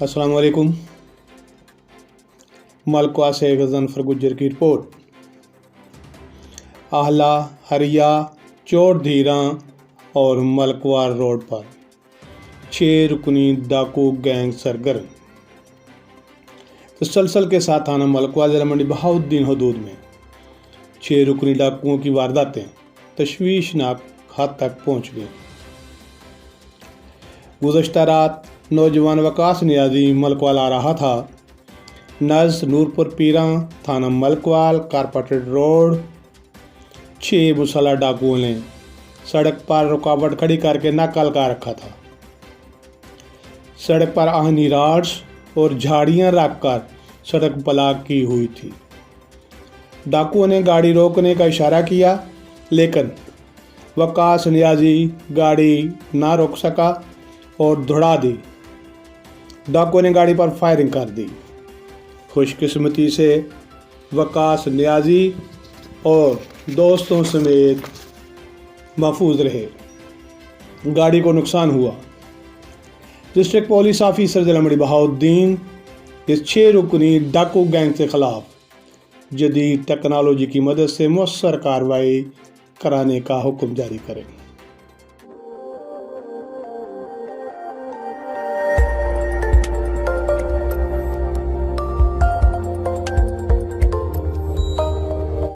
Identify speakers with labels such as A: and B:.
A: अस्सलाम वालेकुम। मलकवा से गजनफर गुज्जर की रिपोर्ट। आहला, हरिया, चोट धीरा और मलकवा रोड पर 6 रुकनी डाकू गैंग सरगर्म। तसलसल के साथ थाना मलकवा जिला मंडी बहाउद्दीन हदूद में 6 रुकनी डाकुओं की वारदातें तशवीशनाक हद तक पहुँच गई। गुज़श्ता रात नौजवान वकास नियाजी मलकवाल आ रहा था। नज़ नूरपुर पीरा थाना मलकवाल कारपेटेड रोड 6 मुसल्लह डाकुओं ने सड़क पर रुकावट खड़ी करके नाका लगा रखा था। सड़क पर आहनी राड्स और झाड़ियां रखकर सड़क ब्लॉक की हुई थी। डाकुओं ने गाड़ी रोकने का इशारा किया, लेकिन वकास नियाजी गाड़ी ना रोक सका और दौड़ा दी। डाकुओं ने गाड़ी पर फायरिंग कर दी। खुशकिस्मती से वकास नियाजी और दोस्तों समेत महफूज रहे। गाड़ी को नुकसान हुआ। डिस्ट्रिक्ट पुलिस ऑफिसर जिला मंडी बहाउद्दीन इस 6 रुकनी डाकू गैंग के खिलाफ जदीद टेक्नोलॉजी की मदद से मौसर कार्रवाई कराने का हुक्म जारी करें।